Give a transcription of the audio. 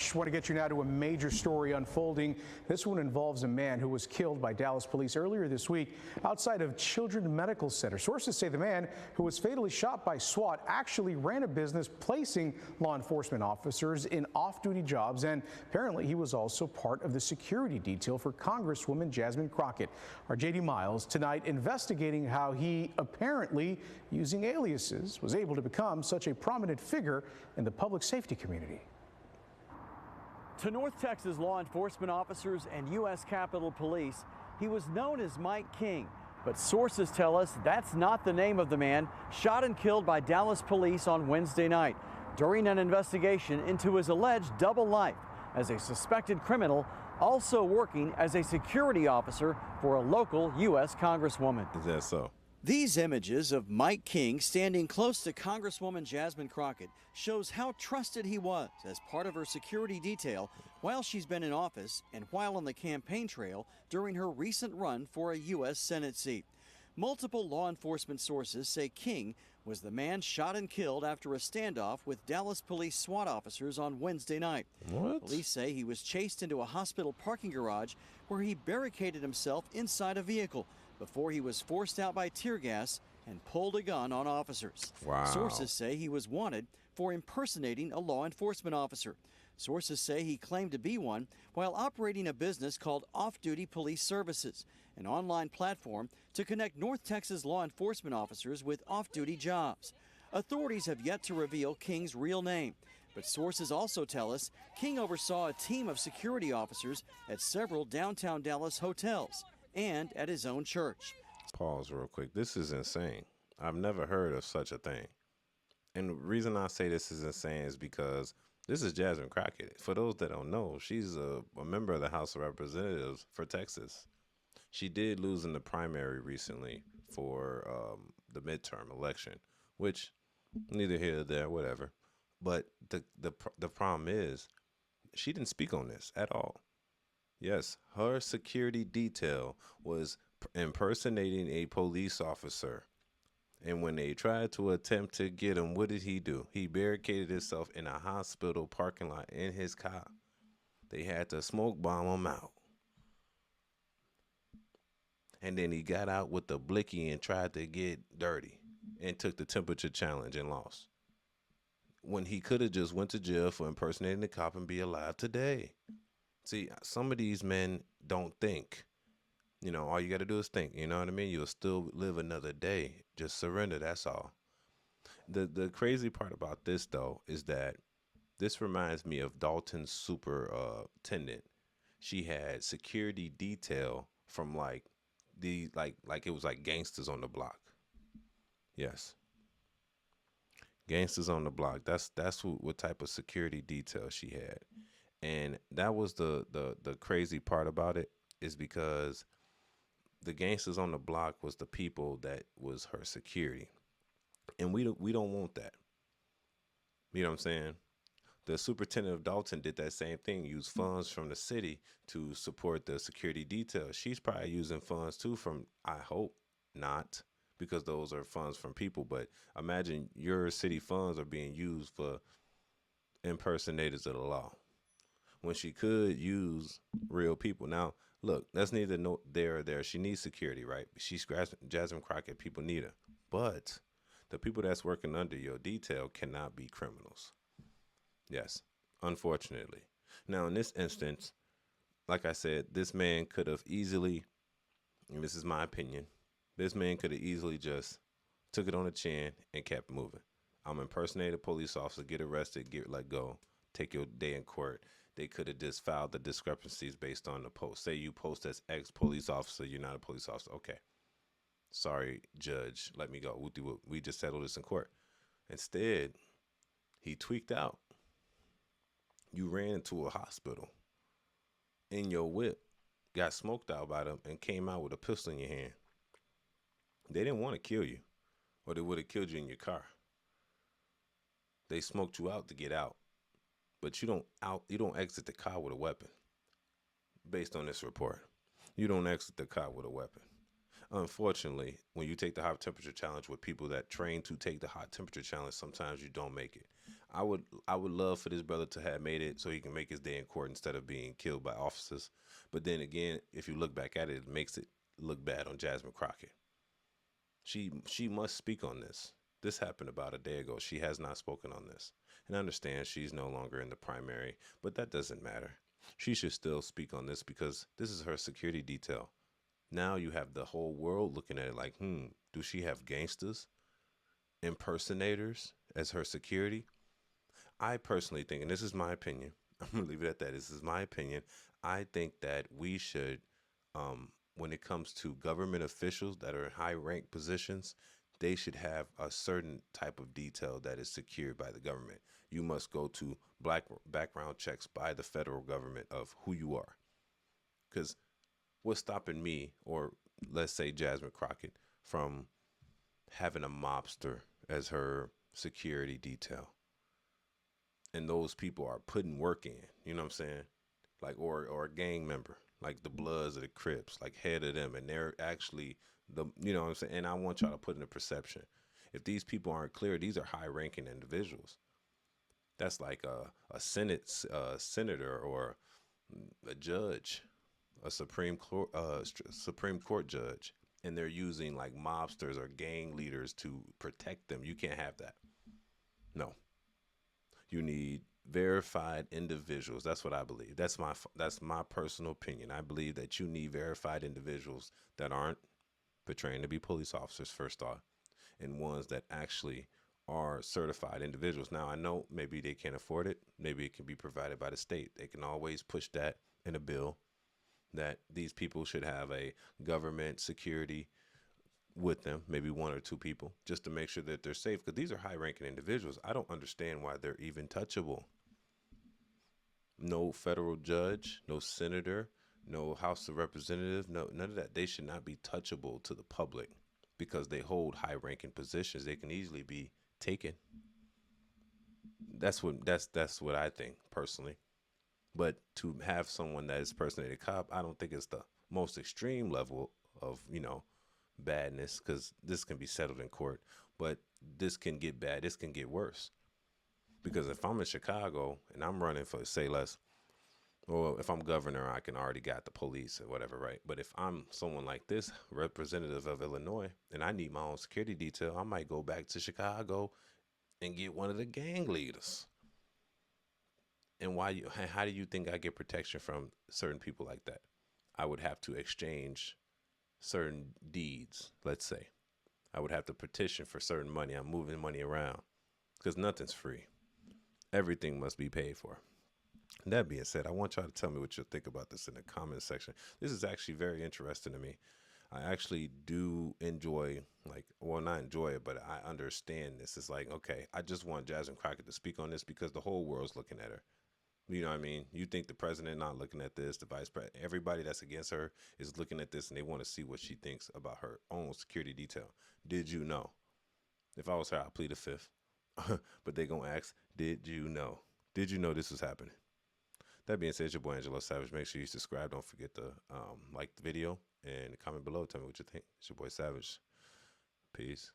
much. I want to get you now to a major story unfolding. This one involves a man who was killed by Dallas police earlier this week outside of Children's Medical Center. Sources say the man who was fatally shot by SWAT actually ran a business placing law enforcement officers in off-duty jobs, and apparently he was also part of the security detail for Congresswoman Jasmine Crockett. Our JD Miles tonight investigating how he apparently, using aliases, was able to become such a prominent figure in the public safety community. To North Texas law enforcement officers and U.S. Capitol Police, he was known as Mike King, but sources tell us that's not the name of the man shot and killed by Dallas police on Wednesday night during an investigation into his alleged double life as a suspected criminal, also working as a security officer for a local U.S. Congresswoman. Is that so? These images of Mike King standing close to Congresswoman Jasmine Crockett shows how trusted he was as part of her security detail while she's been in office and while on the campaign trail during her recent run for a U.S. Senate seat. Multiple law enforcement sources say King was the man shot and killed after a standoff with Dallas police SWAT officers on Wednesday night. What? Police say he was chased into a hospital parking garage where he barricaded himself inside a vehicle before he was forced out by tear gas and pulled a gun on officers. Wow. Sources say he was wanted for impersonating a law enforcement officer. Sources say he claimed to be one while operating a business called Off-Duty Police Services, an online platform to connect North Texas law enforcement officers with off-duty jobs. Authorities have yet to reveal King's real name, but sources also tell us King oversaw a team of security officers at several downtown Dallas hotels and at his own church. Pause real quick. This is insane. I've never heard of such a thing. And the reason I say this is insane is because this is Jasmine Crockett. For those that don't know, she's a member of the House of Representatives for Texas. She did lose in the primary recently for the midterm election, which neither here nor there, whatever. But the problem is she didn't speak on this at all. Yes, her security detail was impersonating a police officer. And when they tried to attempt to get him, what did he do? He barricaded himself in a hospital parking lot in his car. They had to smoke bomb him out. And then he got out with the blicky and tried to get dirty and took the temperature challenge and lost. When he could have just went to jail for impersonating the cop and be alive today. See, some of these men don't think. You know, all you got to do is think. You know what I mean? You'll still live another day. Just surrender. That's all. The crazy part about this, though, is that this reminds me of Dalton's superintendent. She had security detail from like it was like gangsters on the block. Yes. Gangsters on the block. That's what type of security detail she had. And that was the crazy part about it, is because the gangsters on the block was the people that was her security. And we don't want that. You know what I'm saying? The superintendent of Dalton did that same thing, used funds from the city to support the security detail. She's probably using funds too from, I hope not, because those are funds from people. But imagine your city funds are being used for impersonators of the law, when she could use real people. Now, look, that's neither there or there. She needs security, right? She's Jasmine Crockett. People need her. But the people that's working under your detail cannot be criminals. Yes, unfortunately. Now, in this instance, like I said, this man could have easily, and this is my opinion, this man could have easily just took it on the chin and kept moving. I'm impersonating a police officer, get arrested, get let go, take your day in court. They could have just filed the discrepancies based on the post. Say you post as ex-police officer, you're not a police officer. Okay. Sorry, judge, let me go. We just settled this in court. Instead, he tweaked out. You ran into a hospital in your whip, got smoked out by them, and came out with a pistol in your hand. They didn't want to kill you, or they would have killed you in your car. They smoked you out to get out. But you don't exit the car with a weapon. Based on this report, you don't exit the car with a weapon. Unfortunately, when you take the hot temperature challenge with people that train to take the hot temperature challenge, sometimes you don't make it. I would love for this brother to have made it so he can make his day in court instead of being killed by officers. But then again, if you look back at it, it makes it look bad on Jasmine Crockett. She must speak on this. This happened about a day ago. She has not spoken on this. And I understand she's no longer in the primary, but that doesn't matter. She should still speak on this because this is her security detail. Now you have the whole world looking at it like, do she have gangsters, impersonators as her security? I personally think, and this is my opinion, I'm going to leave it at that. This is my opinion. I think that we should, when it comes to government officials that are in high rank positions, they should have a certain type of detail that is secured by the government. You must go to black background checks by the federal government of who you are. Because what's stopping me, or let's say Jasmine Crockett, from having a mobster as her security detail? And those people are putting work in, you know what I'm saying? Like, or a gang member, like the Bloods or the Crips, like head of them, and they're actually you know what I'm saying? And I want y'all to put in a perception. If these people aren't clear, these are high-ranking individuals. That's like a senator or a judge, a Supreme Court judge, and they're using like mobsters or gang leaders to protect them. You can't have that. No. You need verified individuals. That's what I believe. That's my personal opinion. I believe that you need verified individuals that aren't portraying to be police officers, first off, and ones that actually are certified individuals. Now, I know maybe they can't afford it. Maybe it can be provided by the state. They can always push that in a bill that these people should have a government security with them, maybe one or two people, just to make sure that they're safe, because these are high-ranking individuals. I don't understand why they're even touchable. No federal judge, no senator, no House of Representatives, no, none of that. They should not be touchable to the public because they hold high-ranking positions. They can easily be taken. That's what I think personally. But to have someone that is personated cop, I don't think it's the most extreme level of, badness, because this can be settled in court. But this can get bad. This can get worse. Because if I'm in Chicago and I'm running for, say, or if I'm governor, I can already got the police or whatever, right? But if I'm someone like this, representative of Illinois, and I need my own security detail, I might go back to Chicago and get one of the gang leaders. And how do you think I get protection from certain people like that? I would have to exchange certain deeds, let's say. I would have to petition for certain money. I'm moving money around because nothing's free. Everything must be paid for. That being said, I want y'all to tell me what you think about this in the comment section. This is actually very interesting to me. I actually do enjoy, not enjoy it, but I understand this. It's like, okay, I just want Jasmine Crockett to speak on this because the whole world's looking at her. You know what I mean? You think the president not looking at this, the vice president, everybody that's against her is looking at this and they want to see what she thinks about her own security detail. Did you know? If I was her, I'd plead the fifth. But they going to ask, did you know? Did you know this was happening? That being said, it's your boy Angelo Savage. Make sure you subscribe. Don't forget to like the video and comment below. Tell me what you think. It's your boy Savage. Peace.